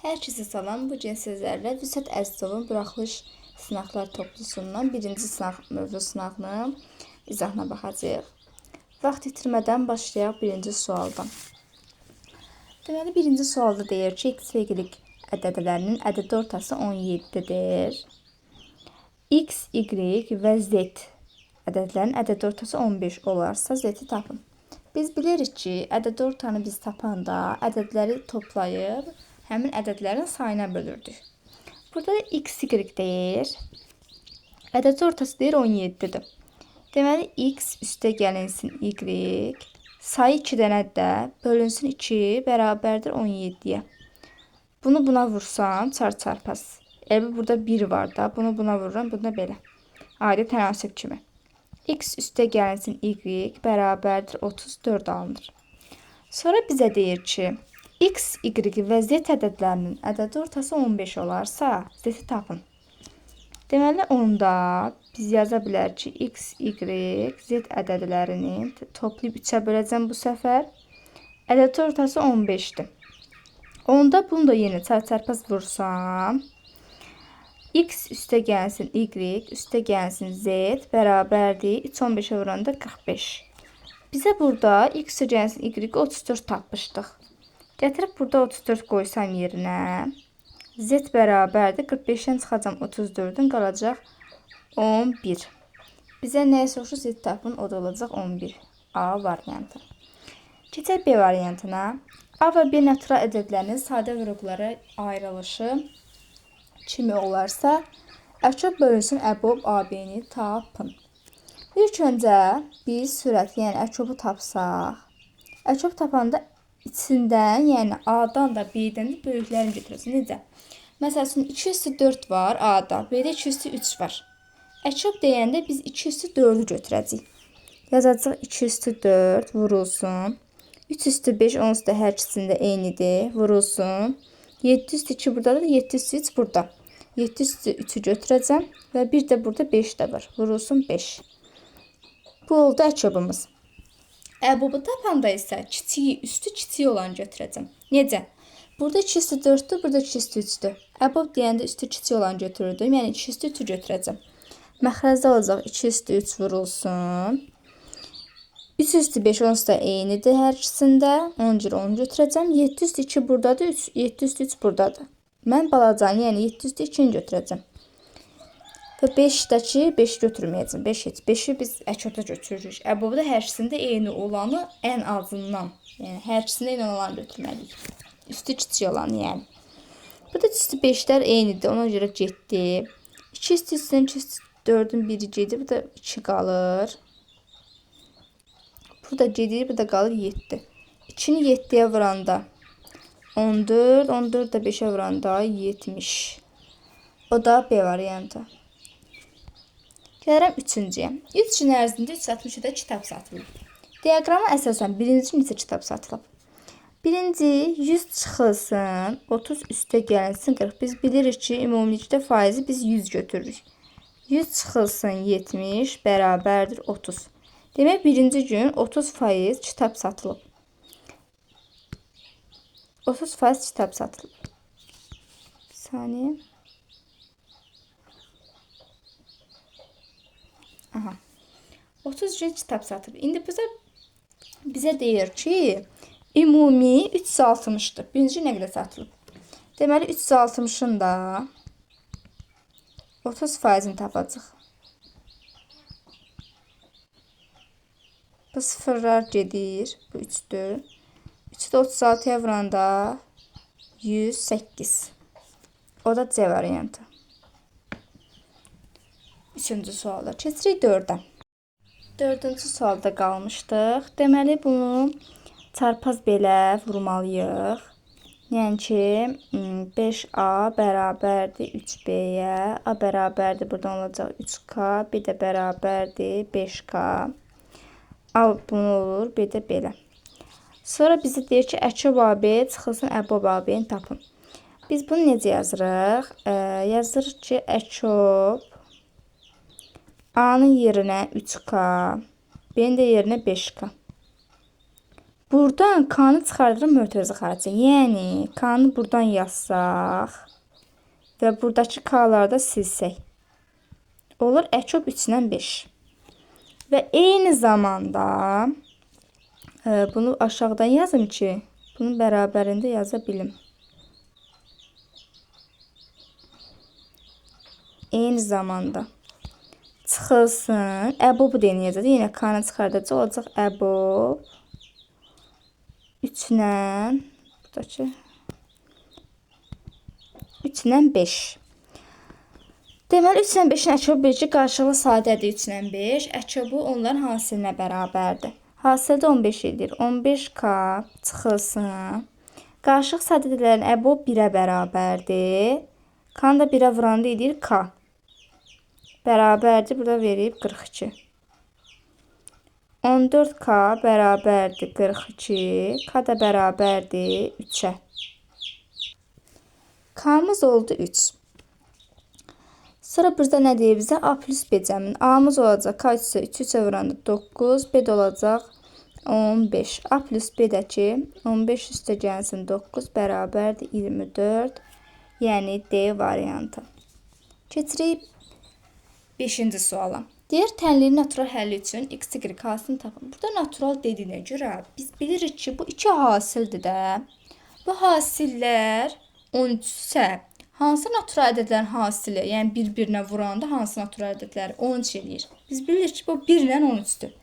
Hər kəsə salam. Bu gün sizlərlə Vüsət Əzizovun buraxılış sınaqlar toplusundan birinci mövzu sınağının izahına baxacağıq. Vaxt itirmədən başlayaq birinci sualdan. Deməli, birinci sualda deyir ki, x və y ədədlərinin ədəd ortası 17-dir. X, y və z ədədlərin ədəd ortası 15 olarsa z-i tapın. Biz bilirik ki, ədəd ortanı biz tapanda ədədləri toplayıb həmin ədədlərin sayına bölürdük. Burada x, y deyir. Ədəd ortası deyir 17-dir. Deməli, x üstə gəlinsin y. Sayı 2 dənədir də, bölünsün 2 bərabərdir 17-yə. Bunu buna vursam, çarpaz. Burada 1 var da, bunu buna vururam, buna belə. Adi tənasüb kimi. X üstə gəlinsin y bərabərdir 34 alınır. Sonra bizə deyir ki, x, y və z ədədlərinin ədəd ortası 15 olarsa, z-i tapın. Deməli, onda biz yaza bilər ki, x, y, z ədədlərini toplayıb 3-ə böləcəm bu səfər. Ədəd ortası 15-dir. Onda bunu da yenə çarpaz vursam, x üstə gəlsin y, üstə gəlsin z bərabərdir 3 15-ə vuranda 45. Bizə burada x üstə gəlsin y 34 tapmışdıq. Gətirib burada 34 qoysam yerinə, z bərabərdir 45-dən çıxacam 34-dən qalacaq 11. Bizə nəyə soruşur? Z tapın, o da olacaq 11. A variantı. Keçək B variantına. A və B natural ədədlərinin sadə vüruqlara ayrılışı kimi olarsa, ətraf bölünsün əbob AB-ni tapın. İlk öncə biz sürət, yəni ətrofu tapsaq, ətrof tapanda içindən, yəni A-dan da B-dən də böyüklərini götürəcək. Necə? Məsələn, 2/4 var A-da, B-də 2/3 var. Ətrof deyəndə biz 2/4-ü götürəcəyik. Yazacaq 2/4 vurulsun. 3/5 onsuz da hər ikisində eynidir, vurulsun. 7/2 buradadır, 7/3 burada. 7/3-ü götürəcəm və bir də burada 5 də var. Vurulsun 5. Bu oldu ətrafımız. Əbobu tapanda isə kiçiyi üstü kiçiyi olanı götürəcəm. Necə? Burada 2/4-dür, burada 2/3-dür. Əbob deyəndə üstü kiçik olanı götürürdüm, yəni 2/3-ü götürəcəm. Məxrəcdə olacaq 2/3 vurulsun. 3/5 onsuz da eynidir hər ikisində. Ona görə onu götürəcəm. 7/2 buradadır, 7/3 buradadır. Mən balacanı, yəni 7/2-ni götürəcəm. Və 5-dəki 5 götürməyəcəm. 5-i biz ətrafda götürürük. Əbobda hər ikisində eyni olanı ən azından, yəni hər ikisində eyni olanı götürməliyik. Üstü kiçik olanı, yəni. Burada üstü 5-lər eynidir, ona görə getdi. 2/3-dən 2/4-ün biri gedir, bu da 2 qalır. Burada gedir, burada qalır 7. 2-ni 7-yə vuranda 14, 14 da 5-ə vuranda 70. O da B variantı. Gəlirəm 3-cüyə. 3 gün ərzində 360-da kitab satılıb. Diaqrama əsasən birinci neçə kitab satılıb? Birinci 100 çıxılsın, 30 üstə gəlinsin 40. Biz bilirik ki, ümumilikdə faizi biz 100 götürürük. 100 çıxılsın 70 bərabərdir 30. Demək, birinci gün 30% kitab satılıb. 30% kitab satılıb. Bir saniyə. Aha. 30 gün kitab satılıb. İndi bizə deyir ki, ümumi 360-dır. Birinci nə qədər satılıb? Deməli, 360-ın da 30%-ni tapacaq. Bu sıfırlar gedir. Bu 3'dür. 3'ü də 36-ya vuranda 108. O da C variantı. 3-cü sualda. Keçirik 4-ə. 4-cü sualda qalmışdıq. Deməli, bunu çarpaz belə vurmalıyıq. Yəni ki, 5A bərabərdir 3B'yə. A bərabərdir, buradan olacaq 3K. B də bərabərdir 5K. A bunu olur, bir də belə. Sonra bizə deyir ki, ətrof AB çıxılsın əbob AB-ni tapın. Biz bunu necə yazırıq? Yazırıq ki, ətrof A-nın yerinə 3K, B-nin də yerinə 5K. Buradan K-nı çıxardırıq mötərizə xarici. Yəni K-nı buradan yazsaq və buradakı K-ları da silsək. Olur əkub 3-dən 5. Və eyni zamanda bunu aşağıdan yazım ki, bunun bərabərində yaza bilim. Eyni zamanda çıxılsın. Əbob denəyəcək. Yenə K-nı çıxardacaq. Olacaq əbob 3-dən buradakı 3-dən 5. Deməli 3-dən 5-in əkobu bir ki, qarşılıqlı sadədir 3-dən 5. Əkobu onların hasilinə bərabərdir. Hasildə 15 edir. 15K çıxılsın. Qarşılıq sadədələrin əbob 1-ə bərabərdir. K-nı da 1-ə vuranda edir K. Bərabərdir. Burada verib 42. 14K bərabərdir 42. K da bərabərdir 3-ə. K-mız oldu 3. Sonra burada nə deyir bizə? A plus B cəmin. A-mız olacaq. K 3-ə vuranda 9. B də olacaq 15. A plus B də ki 15 üstə gəlsin 9 bərabərdir 24. Yəni D variantı. Keçirik 5-ci suala. Deyir, tənliyin natural həlli üçün x, y hasilini tapın. Burada natural dediyinə görə biz bilirik ki, bu iki hasildir də. Bu hasillər 13-sə, hansı natural ədədlərin hasili, yəni bir-birinə vuranda hansı natural ədədləri 13 eləyir. Biz bilirik ki, bu 1 ilə 13-dür.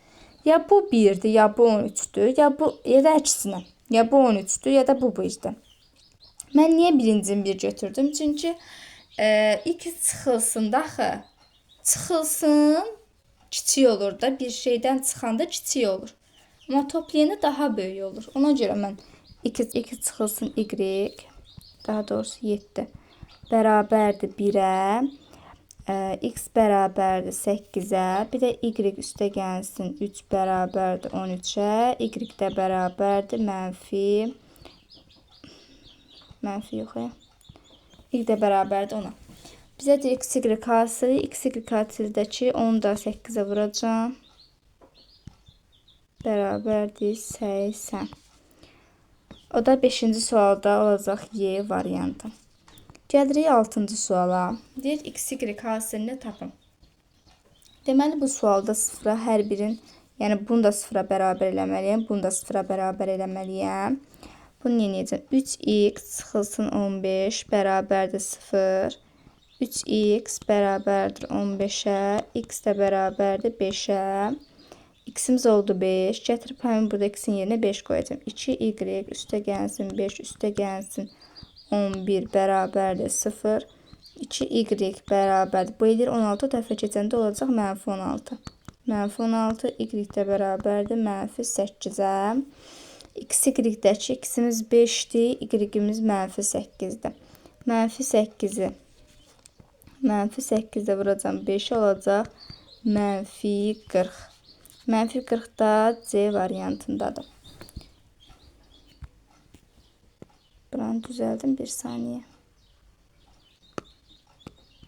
Ya bu 1-dir, ya bu 13-dür, ya da əksinə. Ya bu 13-dür, ya da bu 1-dir. Mən niyə birincini 1 götürdüm? Çünki x çıxılsın daxı. Çıxılsın, kiçik olur da. Bir şeydən çıxanda kiçik olur. Amma toplayanda daha böyük olur. Ona görə mən 2 çıxılsın y, daha doğrusu 7 bərabərdir 1-ə. X bərabərdir 8-ə. Bir də y üstə gəlsin 3 bərabərdir 13-ə. Y də bərabərdir mənfi yox ya. Y də bərabərdir 10-a. Bizə deyir x, y hasili. X, y hasildəki 10 da 8-ə vuracam. Bərabərdir 80. O da 5-ci sualda olacaq Y variantı. Gəlirik 6-cı suala. Deyir x, y hasilini tapın. Deməli bu sualda sıfıra hər birin, yəni bunu da sıfıra bərabər eləməliyəm. Bunu da sıfıra bərabər eləməliyəm. Bunu yeniyəcəm. 3x çıxılsın 15 bərabərdir 0. 3x bərabərdir 15-ə. X də bərabərdir 5-ə. X'imiz oldu 5. Gətirib həmin burada x'in yerinə 5 qoyacağım. 2y üstə gəlsin 5 üstə gəlsin 11 bərabərdir 0. 2y bərabərdir. Bu edir 16 dəfə keçəndə olacaq mənfi 16. Mənfi 16 y də bərabərdir mənfi 8-ə. X, y-dəki x'imiz 5-dir. Y-imiz mənfi 8-dir. Mənfi 8-i mənfi 8-də vuracam 5 olacaq. Mənfi 40. Mənfi 40 da C variantındadır. Buranı düzəldim bir saniyə.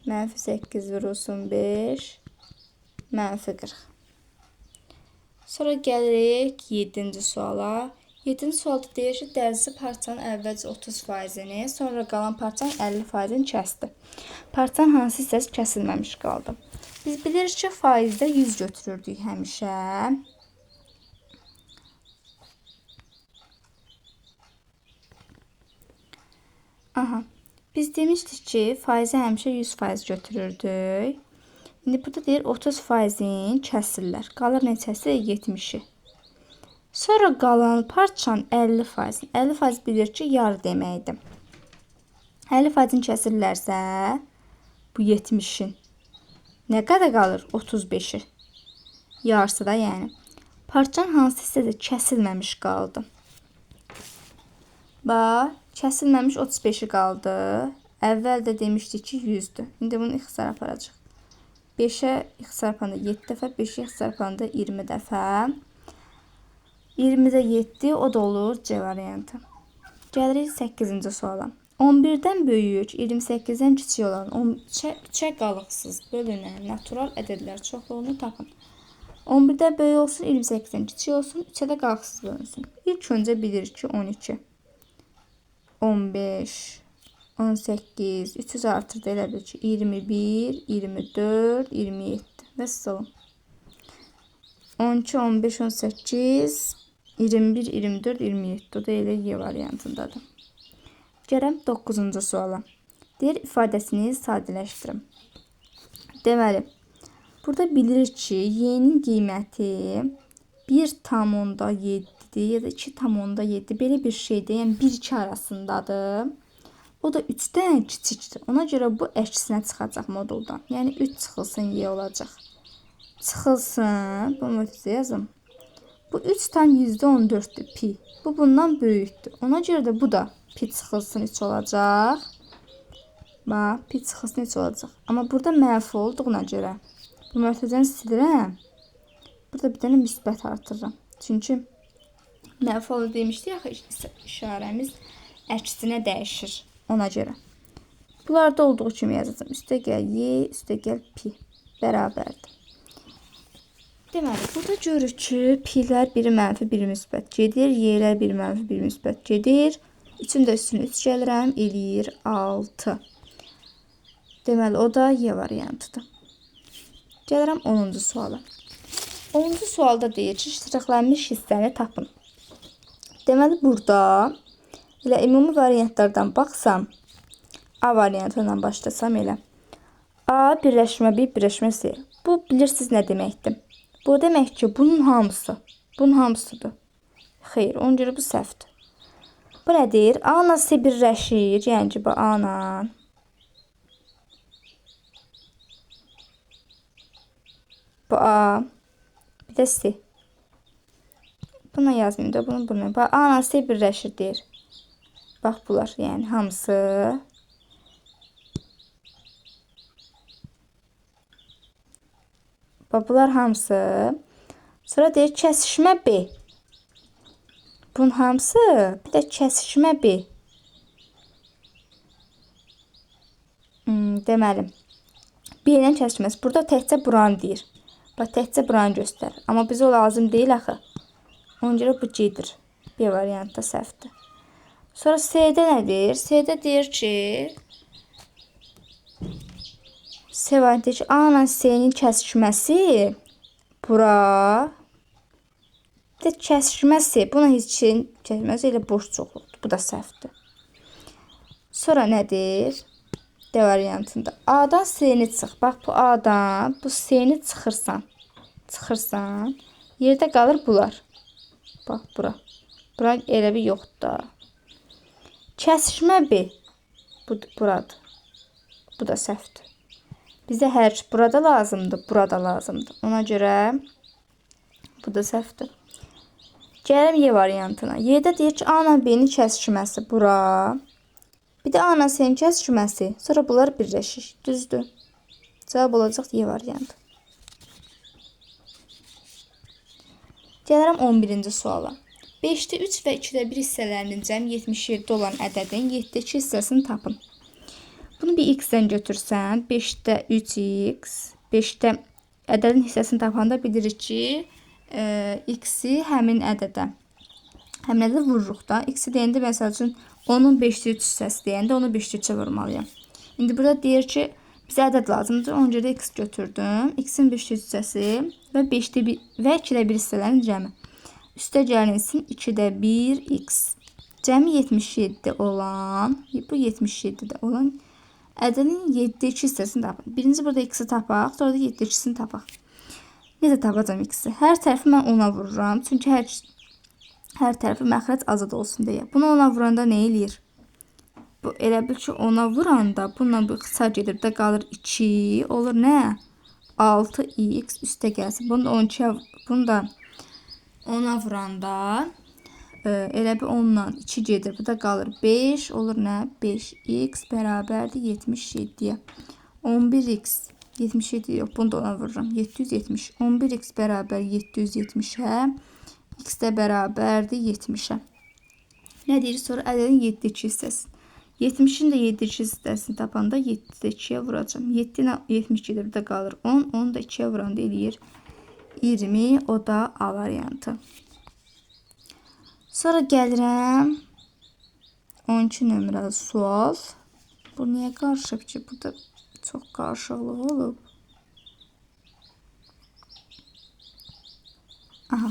Mənfi 8 vurulsun 5. Mənfi 40. Sonra gəlirik 7-ci suala. 7-ci sualda deyir ki, dərzi parçanın əvvəlcə 30%-ni, sonra qalan parçanın 50%-ni kəsdi. Parçanın hansı hissəsi kəsilməmiş qaldı. Biz bilirik ki, faizdə 100 götürürdük həmişə. Aha, biz demişdik ki, faizi həmişə 100% götürürdük. İndi burada deyir 30%-in kəsirlər. Qalır neçəsi? 70-i. Sonra qalan parçanın 50%. 50% bilir ki, yarı deməkdir. 50%-in kəsirlərsə, bu 70-in nə qədər qalır? 35-i. Yarısı da yəni. Parçanın hansı hissədə kəsilməmiş qaldı? Bax, kəsilməmiş 35-i qaldı. Əvvəl də demişdik ki, 100-dür. İndi bunu ixtisar aparacaq. 5-ə ixtisar aparanda 7 dəfə, 5-ə ixtisar aparanda 20 dəfə. 20-də 7, o da olur C variantı. Gəlirik 8-ci suala. 11-dən böyük, 28-dən kiçik olan 3-ə qalıqsız bölünən natural ədədlər çoxluğunu tapın. 11-də böyük olsun, 28-dən kiçik olsun, 3-ə də qalxısız bölünsün. İlk öncə bilirik ki, 12, 15, 18, 300 artırdı elə bil ki, 21, 24, 27. Və sısalım. 12, 15, 18, 21, 24, 27. O da elə Y variantındadır. Gələm 9-cu suala. Deyir, ifadəsini sadələşdirim. Deməli, burada bilirik ki, Y-nin qiyməti 1,7-dir ya da 2,7. Belə bir şeydir. Yəni 1-2 arasındadır. O da 3-dən kiçikdir. Ona görə bu əksinə çıxacaq moduldan. Yəni 3 çıxılsın Y olacaq. Çıxılsın. Bu mötərizə yazım. Bu 3 tam %14'dür pi. Bu bundan böyükdür. Ona görə də bu da pi çıxılsın 3 olacaq. Bax, pi çıxılsın 3 olacaq. Amma burada mənfi olduğuna görə bu mötərizəni silirəm. Burada bir dənə müsbət artırıram. Çünki mənfi olur demişdik axı, işarəmiz əksinə dəyişir. Ona görə. Bunlarda olduğu kimi yazacağım. Üstə gəl Y, üstə gəl pi. Bərabərdir. Deməli, burada görürük ki, pi'lər biri mənfi, biri müsbət gedir. Y'lər biri mənfi, biri müsbət gedir. 3-ün də üstünə 3 gəlirəm, eləyir 6. Deməli, o da Y variantıdır. Gəlirəm 10-cu suala. 10-cu sualda deyir ki, iştiraklanmış hissəni tapın. Deməli, burada elə ümumi variantlardan baxsam, A variantından başlasam elə. A birləşmə B, birləşmə C. Bu bilirsiniz nə deməkdir? Bu demək ki, bunun hamısıdır. Xeyr, ona görə bu səhvdir. Bu nədir? A ilə C birləşir, yəni ki, bu A ilə. Bu A, bir də C. Buna yazmayayım da, bunu buna. Bax, A ilə C birləşir deyir. Bax, bunlar, yəni hamısı. Bunlar hamısı. Sonra deyir kəsişmə B. Bunun hamısı, bir də kəsişmə B. Deməli, B ilə kəsişməsi. Burada təkcə buranı deyir. Bax, təkcə buranı göstərir. Amma bizə o lazım deyil axı. Ona görə bu gedir. B variantda səhvdir. Sonra C-də nə deyir? C-də deyir ki, C variantı ki, A ilə C-nin kəsişməsi bura. Bir də kəsişməsi. Buna heç şeyin kəsişməsi elə boş çoxluqdur. Bu da səhvdir. Sonra nədir? D variantında. A-dan C-ni çıx. Bax, bu A-dan bu C-ni çıxırsan. Yerdə qalır bunlar. Bax, bura. Bura elə bir yoxdur da. Kəsişmə B. Buradır. Bu da səhvdir. Bizə hər şey burada lazımdır, burada lazımdır. Ona görə bu da səhvdir. Gələm Y variantına. Y-də deyir ki, A ilə B-nin kəsişməsi bura. Bir də A ilə C-nin kəsişməsi. Sonra bunlar birləşir. Düzdür. Cavab olacaq Y variantı. Gəlirəm 11-ci suala. 5-də 3 və 2-də 1 hissələrinin cəmi 77 olan ədədin 7-dəki hissəsini tapın. Bunu bir x-dən götürsən, 5-də 3x, 5-də ədədin hissəsini tapanda bilirik ki, x-i həmin ədədə vururuq da. X-i deyəndə, məsəl üçün, onun 5-də 3 hissəsi deyəndə, onu 5-də 3-ə vurmalıyam. İndi burada deyir ki, bizə ədəd lazımdır, ona görə x götürdüm. X-in 5-də 3 hissəsi və 5-də 1 və 2-də 1 hissələrin cəmi. Üstə gəlinsin 2-də 1 x. Cəmi 77 olan, bu 77-də olan ədədin 7-də 2 hissəsini tapın. Birinci burada x-i tapaq, sonra da 7-də 2-sini tapaq. Necə tapacam x-i? Hər tərəfi mən 10-a vururam. Çünki hər tərəfi məxrəc azad olsun deyə. Bunu 10-a vuranda nə eləyir? Bu elə bil ki 10-a vuranda bununla bu qısa gedir. Bir də qalır 2. Olur nə? 6x üstə gəlsin. Bunu da 10-a vuranda elə bir 10-la 2 gedir. Bu da qalır 5. Olur nə? 5x bərabərdir 77-yə. 11x 77 yox. Bunu da ona vururam. 770. 11x bərabər 770-ə. X də bərabərdir 70-ə. Nə deyir? Sonra ədədin 7-2 hissəsi. 70-in də 7-2 hissəsini tapanda 7-də 2-yə vuracam. 7 ilə 70 gedir. Bir də qalır 10. 10 da 2-yə vuranda eləyir 20, o da A variantı. Sonra gəlirəm 12 nömrəli sual. Bu niyə qarışıb ki? Burada çox qarışıqlıq olub. Aha.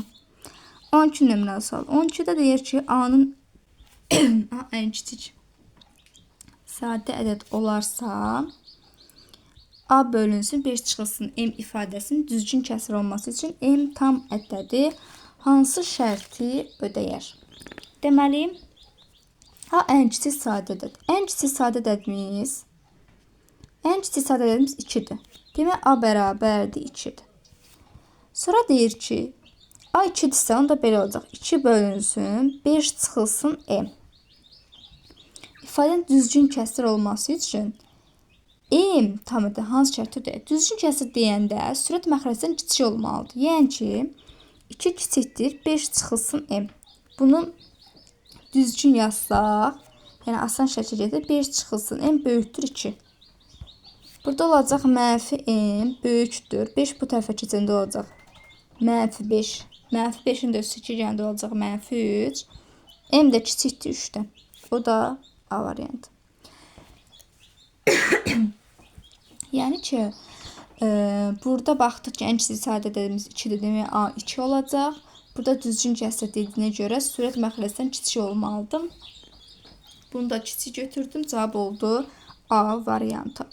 12 nömrəli sual. 12-də deyir ki, A'nın ən kiçik sadə ədəd olarsa, A bölünsün 5 çıxılsın M ifadəsinin düzgün kəsir olması üçün M tam ədədi hansı şərti ödəyər? Deməli, A ən kiçik sadə ədəd. Ən kiçik sadə ədədimiz 2-dir. Demək, A bərabərdir 2-dir. Sonra deyir ki, A 2-dirsə, onda belə olacaq. 2 bölünsün 5 çıxılsın M. İfadənin düzgün kəsir olması üçün M tam ədəd hansı şərti ödəyər? Düzgün kəsir deyəndə sürət məxrəcdən kiçik olmalıdır. Yəni ki, 2 kiçikdir 5 çıxılsın M. Bunu düzgün yazsaq, yəni asan şəkildə 5 çıxılsın M böyükdür 2. Burada olacaq mənfi M böyükdür. 5 bu tərəfə keçəndə olacaq mənfi 5. Mənfi 5-in də üstü 2 gəndə olacaq mənfi 3. M də kiçikdir 3-dən. O da A variantı. Yəni ki, burada baxdıq ki, ən kiçik sadə ədədimiz 2-dir. Demək, A 2 olacaq. Burada düzgün kəsir dediyinə görə sürət məxrəcdən kiçik olmalıdır. Bunu da kiçik götürdüm. Cavab oldu A variantı.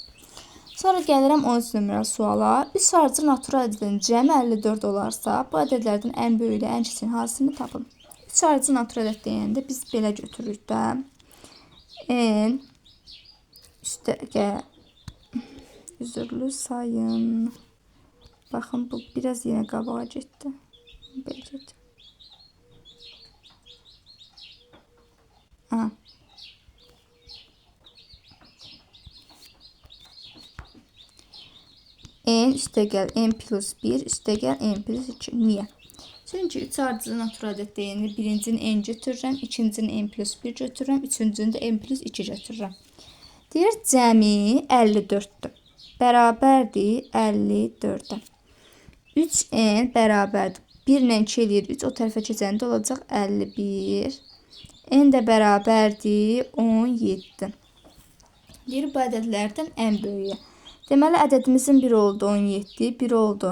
Sonra gəlirəm 13 nömrəli suala. 3 sayıcı natural ədədin cəmi 54 olarsa, bu ədədlərdən ən böyük ilə ən kiçiyin hasilini tapın. 3 sayıcı natural ədəd deyəndə biz belə götürürük də. N üstəgə üzürlü sayın. Baxın, bu biraz yenə qabağa getdi. Belə getdi. Aha. N üstəgəl N plus 1 üstəgəl N plus 2. Niyə? Çünki 3 ardıcıl natural ədəd deyəndə birincini N götürürəm, ikincini N plus 1 götürürəm, üçüncünü də N plus 2 götürürəm. Deyir, cəmi 54'dür. Bərabərdir 54'ə. 3N bərabərdir. 1 ilə 2 eləyir 3, o tərəfə keçəndə olacaq 51. N də bərabərdir 17. Deyir, bu ədədlərdən ən böyüyü. Deməli, ədədimizin 1 oldu 17, 1 oldu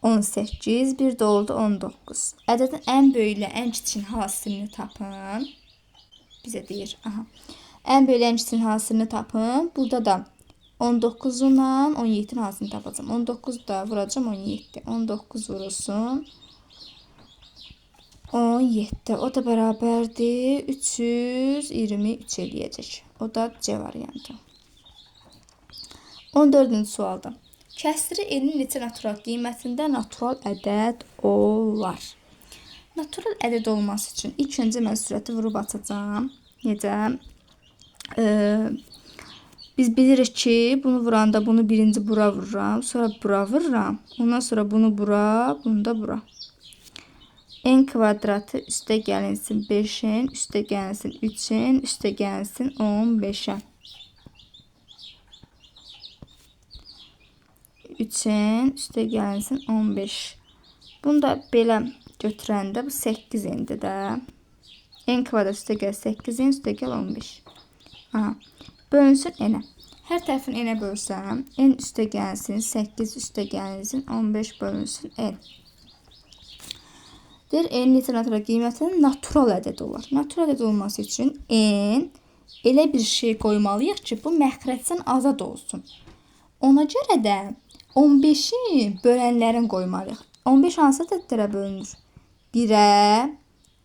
18, 1 də oldu 19. Ədədin ən böyük ilə ən kiçiyin hasilini tapın. Bizə deyir, aha. Ən böyük ilə ən kiçiyin hasilini tapın. Burada da 19 ilə 17'nin hasilini tapacağım. 19 da vuracağım 17. 19 vurulsun 17. O da bərabərdir 323 eləyəcək. O da C variantı. 14-cü sualda. Kəsri N-in neçə natural qiymətində natural ədəd olar? Natural ədəd olması üçün ilk öncə mən sürəti vurub açacağım. Necə? Biz bilirik ki, bunu vuranda bunu birinci bura vururam, sonra bura vururam. Ondan sonra bunu bura, bunu da bura. N kvadratı üstə gəlinsin 5'in, üstə gəlinsin 3'in, üstə gəlinsin 15'ə. 3'in üstə gəlinsin 15. Bunu da belə götürəndə bu 8 indi də. N kvadrat üstə gəl 8'in, üstə gəl 15. Aha. Bölünsün N-ə. Hər tərəfini N-ə bölsəm, N üstə gəlsin 8, üstə gəlinsin 15 bölünsün N. Deyir, N neçə natural qiymətinin natural ədəd olar. Natural ədəd olması üçün N elə bir şey qoymalıyıq ki, bu məxrəcdən azad olsun. Ona görə də 15'i bölənlərin qoymalıyıq. 15 hansı ədədlərə bölünür? 1'ə,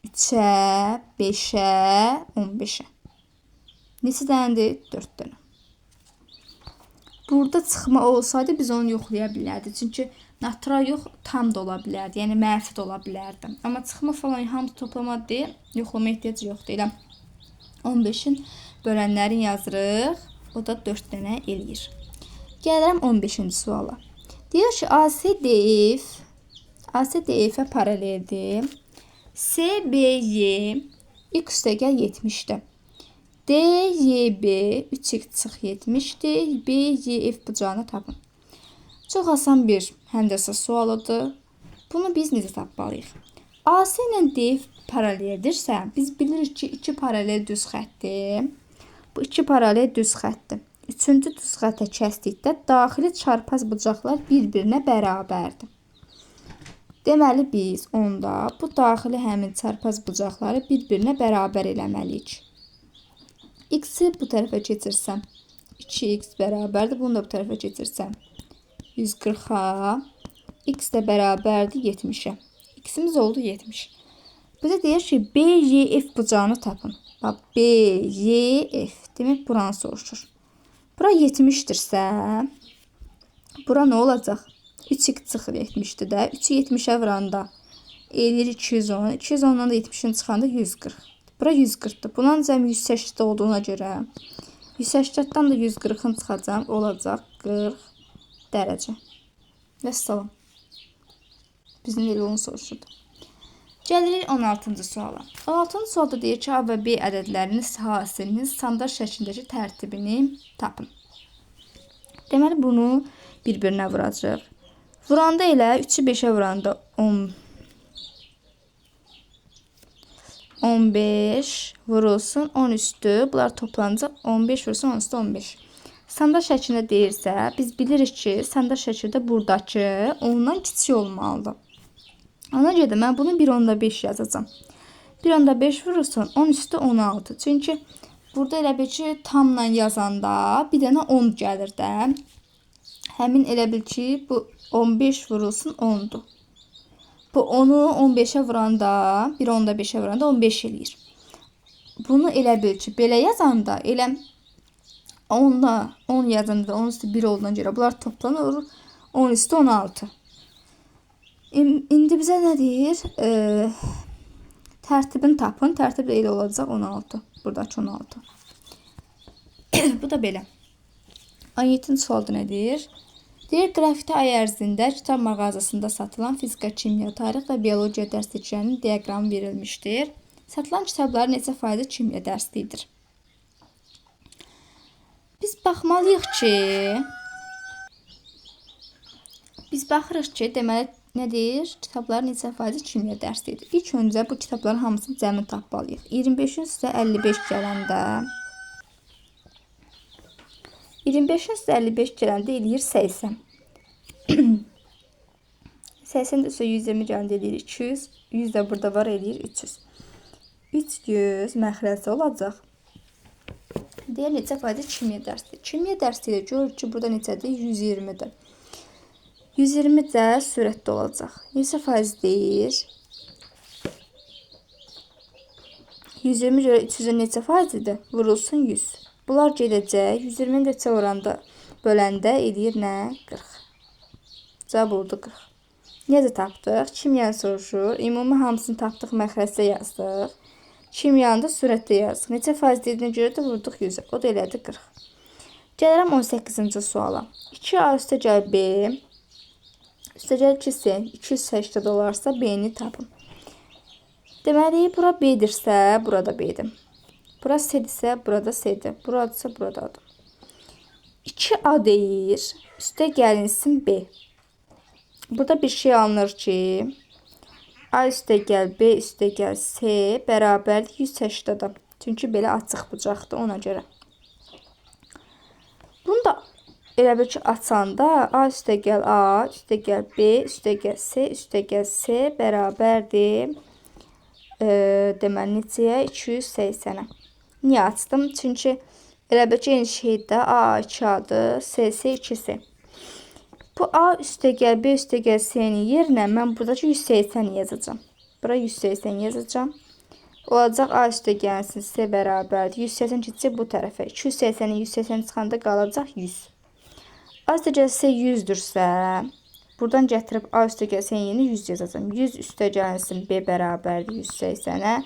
3'ə, 5'ə, 15'ə. Neçə dənədir? 4 dənə. Burada çıxma olsaydı biz onu yoxlaya bilərdik. Çünki natural yox, tam da ola bilərdi. Yəni mənfi də ola bilərdi. Amma çıxma falan hamısı toplama deyil. Yoxlama ehtiyacı yoxdur. Elə 15'in bölənlərin yazırıq. O da 4 dənə eləyir. Gəlirəm 15-ci suala. Deyir ki, ASDF paraleldir. SBY x üstə gəl 70'dir. DYB 3x çıx 70'dir. BYF bucağını tapın. Çox asan bir həndəsə sualıdır. Bunu biz necə tapmalıyıq? AC ilə D paraleldirsə, biz bilirik ki, iki paralel düz xəttdir. Bu iki paralel düz xəttdir. Üçüncü düz xəttə kəsdikdə daxili çarpaz bucaqlar bir-birinə bərabərdir. Deməli biz onda bu daxili həmin çarpaz bucaqları bir-birinə bərabər eləməliyik. X-i bu tərəfə keçirsəm 2x bərabərdir. Bunu da bu tərəfə keçirsəm 140-a. X də bərabərdir 70-ə. X-imiz oldu 70. Bizə deyir ki, BYF bucağını tapın. Bax, BYF. Demək, buranı soruşur. Bura 70-dirsə, bura nə olacaq? 3x çıxır 70-dir də. 3-ü 70-ə vuranda eləyir 210. 210-dan da 70-in çıxanda 140. Bura 140-dır. Bunun cəmi 180 olduğuna görə 180-dan da 140-ın çıxacaq. Olacaq 40 dərəcə. Vəssalam. Bizim elə onu soruşurdu. Gəlirik 16-cı suala. 16-cı sualda deyir ki, A və B ədədlərinin hasilinin standart şəklindəki tərtibini tapın. Deməli, bunu bir-birinə vuracaq. Vuranda elə 3-ü 5-ə vuranda 15 vurulsun 10 üstü. Bunlar toplanacaq 15 vurulsun 10 üstü 15. Standart şəklində deyirsə, biz bilirik ki, standart şəkildə buradakı ondan kiçik olmalıdır. Ona görə də mən bunu 1/5 yazacağım. 1/5 vurursun 10 üstü 16. Çünki burada elə bil ki, tamla yazanda bir dənə 10 gəlir də. Həmin elə bil ki, bu 15 vurulsun 10'dur. Bu 10'u 15'ə vuranda, 1/5'ə vuranda 15 eləyir. Bunu elə bil ki, belə yazanda, elə 10 yazanda 10 üstü 1 olduğuna görə bunlar toplanır 10 üstü 16. İndi bizə nə deyir? Tərtibini tapın. Tərtib də elə olacaq 16. Buradakı 16. Bu da belə. 17-ci sualda nə deyir? Deyir, qrafikdə ay ərzində kitab mağazasında satılan fizika, kimya, tarix və biologiya dərsliklərinin diaqramı verilmişdir. Satılan kitabların neçə faizi kimya dərsliyidir? Biz baxmalıyıq ki, baxırıq ki, deməli, nə deyir? Kitabların neçə faizi kimya dərsliyidir. İlk öncə bu kitabların hamısını cəmi tapmalıyıq. 25-in üstə 55 gələndə 25-in üstə 55 gələndə eləyir 80. 80-də üstə 120 gələndə eləyir 200. 100 də burada var eləyir 300. 300 məxrəci olacaq. Deyir, neçə faizi kimya dərsliyi. Kimya dərsliyi görür ki, burada neçədir? 120-dir. 120 də sürətdə olacaq. Neçə faiz deyir? 120 görə 300-ün neçə faizidir? Vurulsun 100. Bunlar gedəcək. 120-ni neçə oranda böləndə eləyir nə? 40. Cavab oldu 40. Necə tapdıq? Kimyanı soruşur. Ümumi hamısını tapdıq, məxrəcdə yazdıq. Kimyanı da sürətdə yazdıq. Neçə faiz dediyinə görə də vurduq 100-ə. O da elədi 40. Gəlirəm 18-ci suala. 2A üstə gəl B. Üstə gəl 2C. 280 olarsa B-ni tapın. Deməli, bura B-dirsə, burada B-dir. Bura C-dirsə, burada C-dir. Buradırsa, buradadır. 2A deyir. Üstə gəlinsin B. Burada bir şey alınır ki, A üstə gəl B üstə gəl C bərabərdir 180-dir. Çünki belə açıq bucaqdır ona görə. Bunu da elə bir ki, açanda A üstə gəl A, üstə gəl B, üstə gəl C, üstə gəl C bərabərdir. Deməli, neçəyə? 280-ə. Niyə açdım? Çünki elə bir ki, eyni şeydə A 2A'dır, C 2C. Bu A üstə gəl B üstə gəl C-nin yerinə mən buradakı 180 yazacağım. Bura 180 yazacağım. Olacaq A üstə gəlsin C bərabərdir. 180 keçəcək bu tərəfə. 280-in 180 çıxanda qalacaq 100. A üstə gəl C 100-dürsə, buradan gətirib A üstə gəl C-nin yerinə 100 yazacağım. 100 üstə gəlsin B bərabərdir 180-ə.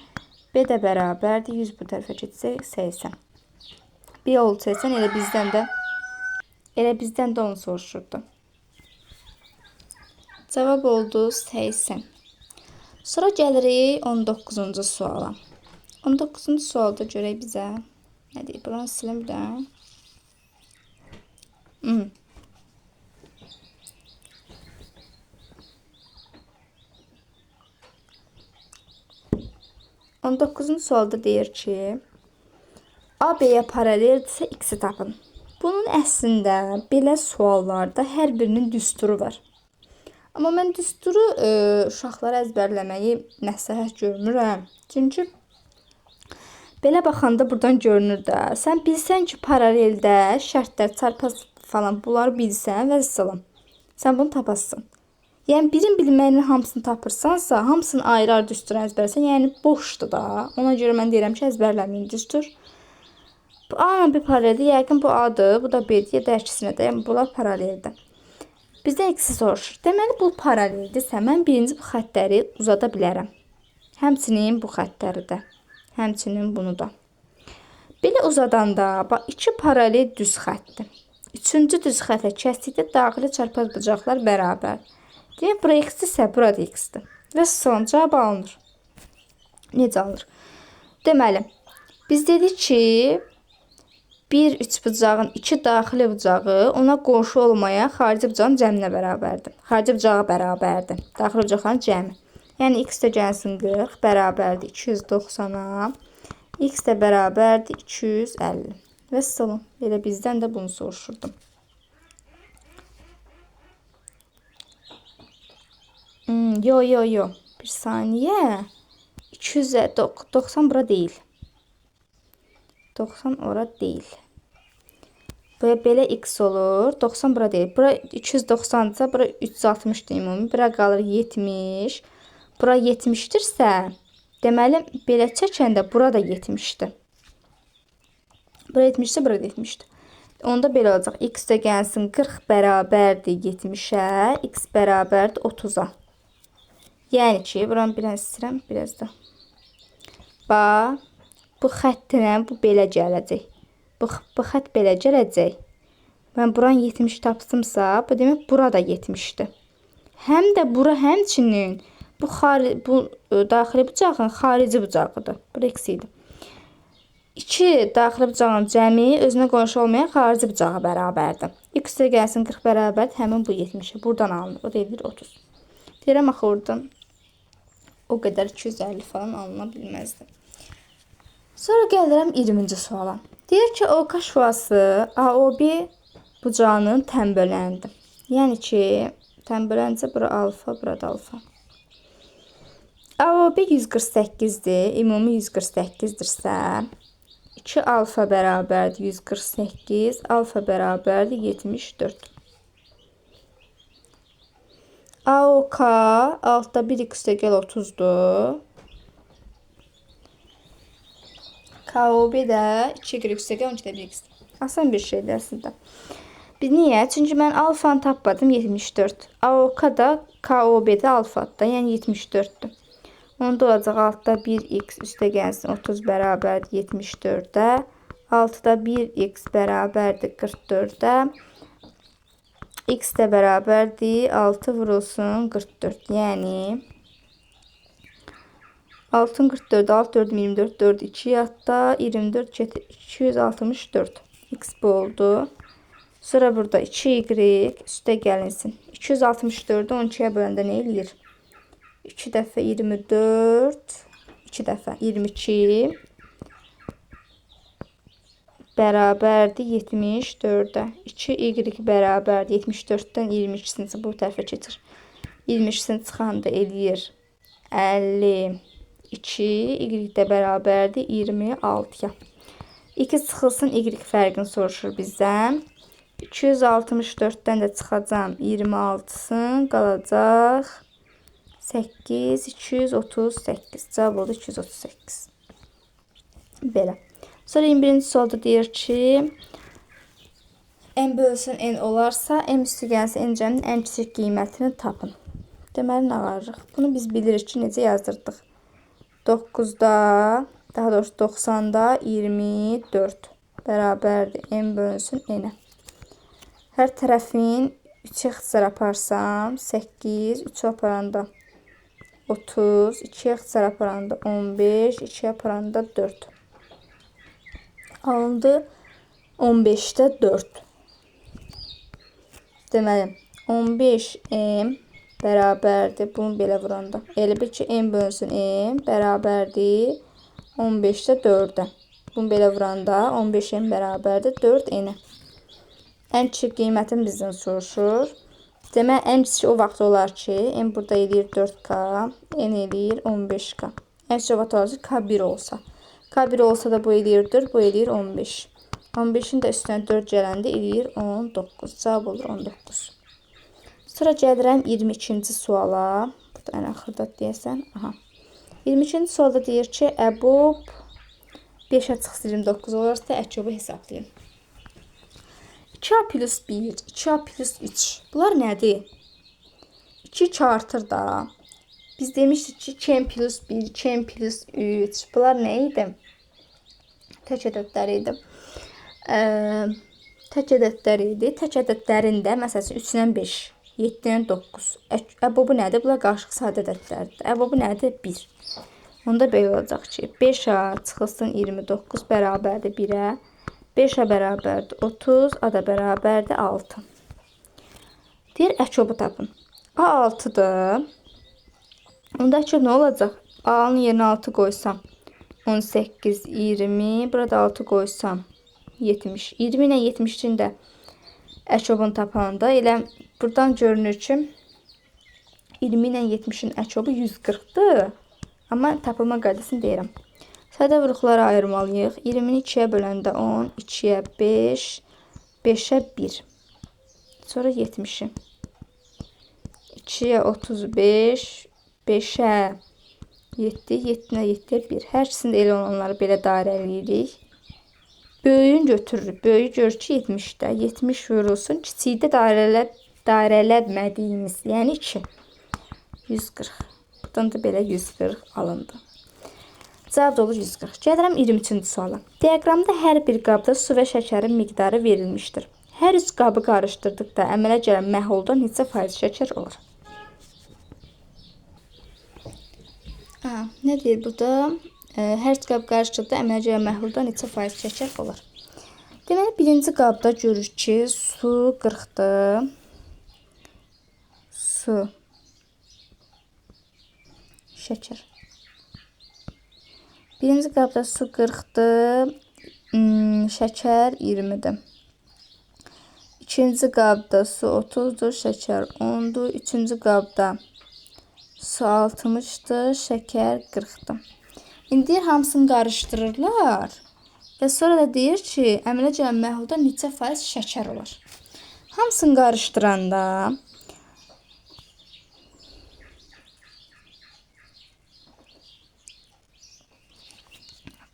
B də bərabərdir 100 bu tərəfə keçəcək 80. B oldu 80, elə bizdən də onu soruşurdu. Cavab oldu 80. Sonra gəlirik 19-cu suala. 19-cu sualda görək bizə nə deyir? Buranı silim bir də. 19-cu sualda deyir ki, A B-yə paraleldirsə x-i tapın. Bunun əslində belə suallarda hər birinin düsturu var. Amma mən düsturu uşaqlara əzbərləməyi məsləhət görmürəm. Çünki belə baxanda buradan görünür də. Sən bilsən ki, paraleldə şərtlər, çarpaz falan bunları bilsən və salam. Sən bunu tapasın. Yəni birin bilməyinin hamısını tapırsansa, hamısını ayrı-ayrı düstur əzbərsən. Yəni boşdur da. Ona görə mən deyirəm ki, əzbərləməyin düstur. Bu A ilə B paraleldir. Yəqin bu A-dır, bu da B-dir, ya da əksinə də. Yəni bunlar paraleldir. Bizdən x-i soruşur. Deməli bu paraleldirsə, mən birinci bu xəttləri uzada bilərəm. Həmçinin bu xəttləri də. Həmçinin bunu da. Belə uzadanda, bax, iki paralel düz xəttdir. Üçüncü düz xətə kəsdikdə daxili çarpaz bucaqlar bərabər. Demək, bura x-dirsə, bura da x-dir. Və salam, cavab alınır. Necə alınır? Deməli, biz dedik ki, bir üçbucağın iki daxili bucağı ona qonşu olmayan xarici bucağın cəminə bərabərdir. Xarici bucağa bərabərdir. Daxili bucaqların cəmi. Yəni x də gəlsin 40 bərabərdir 290-a. X də bərabərdir 250. Və salam. Belə bizdən də bunu soruşurdum. Yo. Bir saniye. 290 bura değil. 90 ora değil. Belə x olur. 90 bura değil. Bura 290-dırsa, bura 360-dır ümumi. Bura qalır 70. Bura 70-dirsə, deməli, belə çəkəndə bura da 70-dir. Bura 70-dirsə, bura da 70-dir. Onda belə olacaq. X də gəlsin 40 bərabərdir 70-ə. X bərabərdir 30-a. Yəni ki, buranı biraz istəyirəm, biraz da. Bax, bu xəttinə bu belə gələcək. Bu xətt belə gələcək. Mən buranı 70 tapsımsa, bu demək bura da 70-dir. Həm də bura həmçinin bu daxili bucağın xarici bucağıdır. Bu x idi. İki daxili bucağın cəmi özünə qonşu olmayan xarici bucağa bərabərdir. X də gəlsin 40 bərabərdir, həmin bu 70-i. Buradan alınır. O da edir 30. Deyirəm axı oradan o qədər 250 falan alına bilməzdi. Sonra gəlirəm 20-ci suala. Deyir ki, OK şüası AOB bucağının tənböləndir. Yəni ki, tənböləncə bura alfa, burada alfa. AOB 148-dir, ümumi 148-dirsə, 2 alfa bərabərdir 148, alfa bərabərdir 74. AOK altda 1x də gəl 30-dur. KOB də 2y də gəl 12-də 1x-dir. Asan bir şeydir əslində. Niyə? Çünki mən alfanı tapmadım 74. AOK da KOB-də alfadır, yəni 74-dür. Onda olacaq altda 1x üstə gəlsin 30 bərabərdir 74-də. Altıda 1x bərabərdir 44-də. X də bərabərdir 6 vurulsun 44. Yəni 6-ın 44-də 6, 4, 24, 4, 2 yadda 24, 264. X bu oldu. Sonra burada 2y üstə gəlinsin. 264-ü 12-yə böləndə nə eləyir? 2 dəfə 24, 2 dəfə 22 bərabərdir 74-də. 2y bərabərdir 74-dən 22-sini bu tərəfə keçir. 22-sini çıxanda eləyir 52, y də bərabərdir 26-ya. 2 çıxılsın, y fərqini soruşur bizdən. 264-dən də çıxacam 26-sın, qalacaq 8, 238. Cavab oldu 238. Belə. Sonra 21-ci sualda deyir ki, n bölsün n olarsa, m üstü gəlsə n cəminin ən kiçik qiymətini tapın. Deməli, nə varıq? Bunu biz bilirik ki, necə yazdırdıq? 9-da, daha doğrusu 90-da 24 bərabərdir n bölünsün n-ə. Hər tərəfin 3-ə ixtisar aparsam, 8, 3-ə aparanda 30, 2-ə ixtisar aparanda 15, 2-ə aparanda 4. Alındı 15-də 4. Deməli, 15m bərabərdir. Bunu belə vuranda. Elə bil ki, m bölünsün m bərabərdir 15-də 4-ə. Bunu belə vuranda 15 n bərabərdir 4 n. Ən kiçik qiymətin bizdən soruşur. Demək, ən kiçik o vaxt olar ki, n burada eləyir 4k, n eləyir 15k. Ən kiçik o vaxt olar ki, k1 olsa. K1 olsa da bu eləyir 4, bu eləyir 15. 15-in də üstünə 4 gələndə eləyir 19. Cavab olur 19. Sonra gəlirəm 22-ci suala. Bu da ən axırda deyəsən. Aha. 22-ci sualda deyir ki, əbub 5-ə çıxs 29 olarsa əkobu hesablayın. 2a plus 1, 2a plus 3. Bunlar nədir? 2 2 artır da. Biz demişdik ki, 2n plus 1, 2n plus 3. Bunlar nə idi? Tək ədədlər idi. Tək ədədlər idi. Tək ədədlərin də, məsələn, 3-dən 5, 7-dən 9. Əbubu nədir? Bunlar qarışıq sadə ədədlərdir. Əbubu nədir? 1. Onda belə olacaq ki, 5a çıxılsın 29 bərabərdir 1-ə. 5-ə bərabərdir 30, a da bərabərdir 6. Deyir, əkobu tapın. A 6-dır. Onda əkob nə olacaq? A-nın yerinə 6 qoysam 18, 20. Burada 6 qoysam 70. 20 ilə 70-in də əkobunu tapanda elə buradan görünür ki 20 ilə 70-in əkobu 140-dır. Amma tapılma qaydasını deyirəm. Sadə vuruqlara ayırmalıyıq. 20-ni 2-yə böləndə 10, 2-yə 5, 5-ə 1. Sonra 70-i. 2-yə 35, 5-ə 7, 7-nə 7-yə 1. Hər ikisində elə olanları belə dairələyirik. Böyüyün götürürük. Böyüyü görür ki 70-də. 70 vurulsun. Kiçikdə dairələnmədiyimiz, yəni 2. 140. Buradan da belə 140 alındı. Cavab da olur 140. Gəlirəm 23-cü suala. Diaqramda hər bir qabda su və şəkərin miqdarı verilmişdir. Hər üç qabı qarışdırdıqda əmələ gələn məhlulda neçə faiz şəkər olur? Nə deyir burada? Hər üç qabı qarışdırdıqda əmələ gələn məhlulda neçə faiz şəkər olur? Deməli, birinci qabda görürük ki, su 40-dır. Su, şəkər. Birinci qabda su 40-dır, şəkər 20-dir. İkinci qabda su 30-dur, şəkər 10-dur. Üçüncü qabda su 60-dır, şəkər 40-dır. İndi deyir, hamısını qarışdırırlar və sonra da deyir ki, əmələ gələn məhlulda neçə faiz şəkər olur. Hamısını qarışdıranda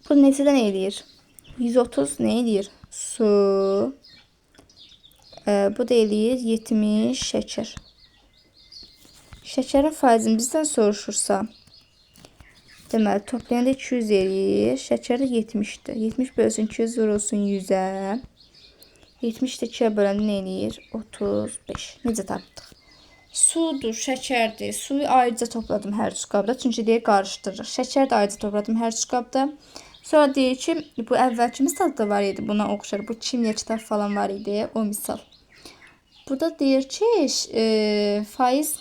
bu neçədən eləyir? 130 nə eləyir? Su. Bu da eləyir 70 şəkər. Şəkərin faizini bizdən soruşursa, deməli, toplayanda 200 eləyir. Şəkər də 70-dir. 70 bölsün 200 vurulsun 100-ə. 70 də 2-yə böləndə nə eləyir? 35. Necə tapdıq? Sudur, şəkərdir. Suyu ayrıca topladım hər üç qabda. Çünki deyir, qarışdırırıq. Şəkər də ayrıca topladım hər üç qabda. Sonra deyir ki, bu əvvəlki misalda var idi, buna oxşar. Bu kimya kitab falan var idi, o misal. Burada deyir ki, faiz,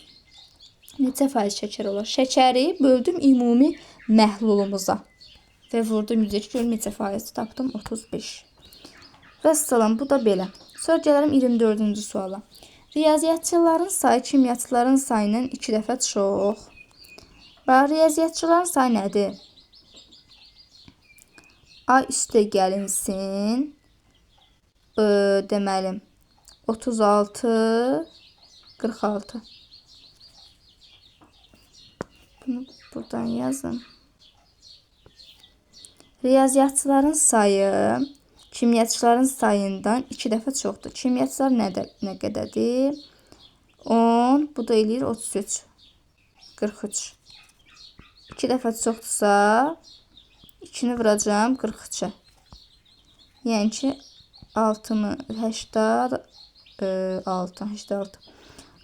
neçə faiz şəkər olur? Şəkəri böldüm ümumi məhlulumuza və vurdum 100-ə ki, görüm neçə faiz tapdım, 35. Vəssalam, bu da belə. Sonra gələrəm 24-cü suala. Riyaziyyatçıların sayı kimyaçıların sayının 2 dəfə çox. Bax, riyaziyyatçıların sayı nədir? A üstə gəlinsin, deməli, 36, 46. Bunu buradan yazın. Riyaziyyatçıların sayı kimyaçıların sayından 2 dəfə çoxdur. Kimyaçılar nə qədərdir? 10, bu da eləyir 33, 43. 2 dəfə çoxdursa, 2-ni vuracağım 43-ə. Yəni ki, 86.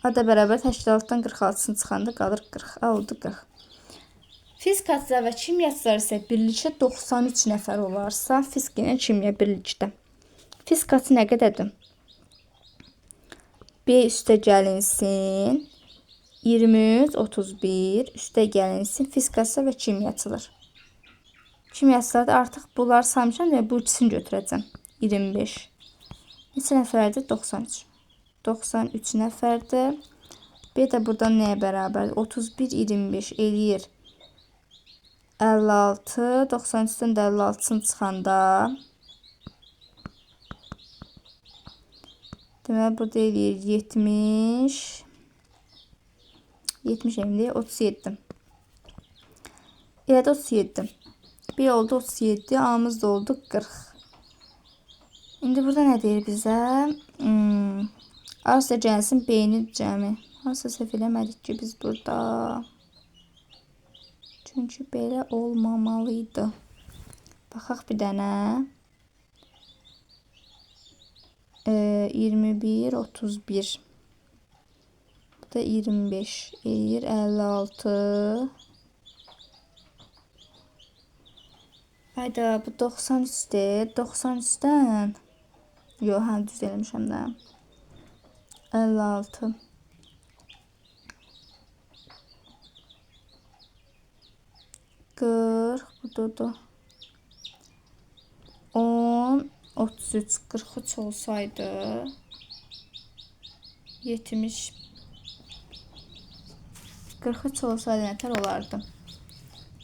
A da bərabər 86-dan 46-sını çıxanda qalır 40. A oldu 40. Fizikaçılar və kimyaçılar isə birlikdə 93 nəfər olarsa, fizika ilə kimya birlikdə. Fizikaçı nə qədərdir? B üstə gəlinsin, 23, 31, üstə gəlinsin, fizikaçılar və kimyaçılar. Kimyasalda artıq bunlar saymışam və bu ikisini götürəcəm. 25. Neçə nəfərdir? 93. 93 nəfərdir. Bir də buradan nəyə bərabərdir? 31, 25 eləyir. 56. 93-dən də 56-sını çıxanda. Deməli, burada eləyir 70. 70 eləyir. 37. Elədi 37. Bir oldu 37. A'mız da oldu 40. İndi burada nə deyir bizə? Arsa gəlsin B-ni cəmi. Arsa səhv eləmədik ki biz burada. Çünki belə olmamalıydı. Baxaq bir dənə. 21, 31. Bu da 25. Eləyir 56. Hayda, bu 93'dir. 93'dən. Yox, hə, düz eləmişəm də. 56. Burada da 10, 33, 43 olsaydı 70, 43 olsaydı nətər olardı?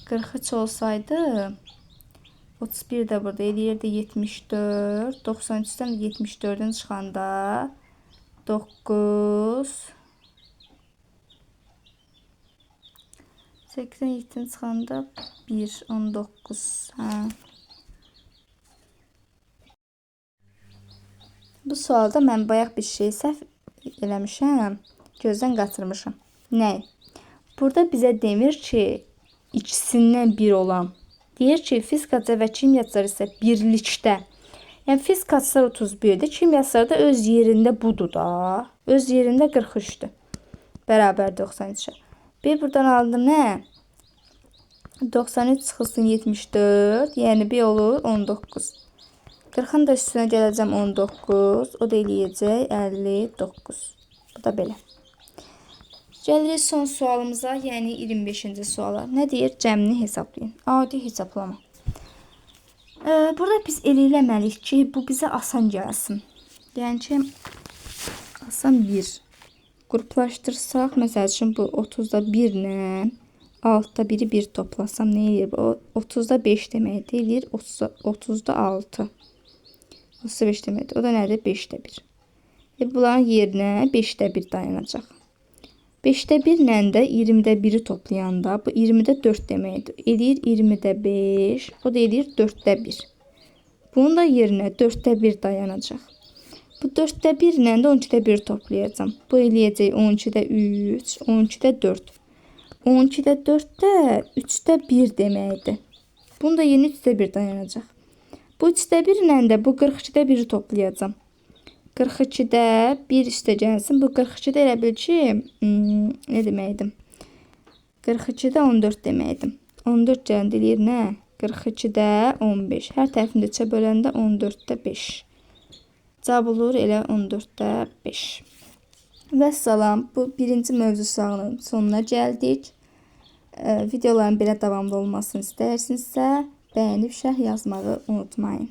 43 olsaydı 31 də burada eləyirdi 74, 93'dən 74'ün çıxanda 9, 8'den 7'nin çıxanda 1, 19. Hə. Bu sualda mən bayaq bir şey səhv eləmişəm, gözdən qaçırmışam. Nə? Burada bizə demir ki, ikisindən bir olan. Deyir ki, fizikaçılar və kimyaçılar isə birlikdə. Yəni fizikaçılar 31-dir, kimyaçılar da öz yerində budur da. Öz yerində 43-dür. Bərabər 93-ə. Bir buradan aldım nə? 93 çıxılsın 74, yəni bir olur 19. 40'ın da üstünə gələcəm 19, o da eləyəcək 59. Bu da belə. Gəlirik son sualımıza, yəni 25-ci suala. Nə deyir? Cəmini hesablayın. Adi hesablama. Burada biz eləməliyik ki, bu bizə asan gəlsin. Yəni ki, asan 1. Qruplaşdırsaq, məsəl üçün bu 30'da 1 ilə 6'da 1'i 1 toplasam nə eləyir? O 30'da 5 deməkdir, eləyir 30'da 6. 35 deməkdir. O da nədir? 5'də 1. Bunların yerinə 5'də 1 dayanacaq. 5'də 1 ilə də 20'də 1'i toplayanda bu 20'də 4 deməkdir. Eləyir 20'də 5. O da eləyir 4'də 1. Bunun da yerinə 4'də 1 dayanacaq. Bu 4'də 1 ilə də 12'də 1 toplayacağım. Bu eləyəcək 12'də 3, 12'də 4. 12'də 4'də 3'də 1 deməkdir. Bunun da yeni 3'də 1 dayanacaq. Bu 3'də 1 ilə də bu 42'də 1'i toplayacağım. 42'də 1 üstə gəlsin. Bu 42'də elə bil ki, nə deməkdim? 42'də 14 deməkdim. 14 cəmdə eləyir nə? 42'də 15. Hər tərəfini 3'ə böləndə 14'də 5. Cavab olur elə 14'də 5. Və salam, bu birinci mövzu sualının sonuna gəldik. Videoların belə davamlı olmasını istəyirsinizsə, bəyənib şərh yazmağı unutmayın.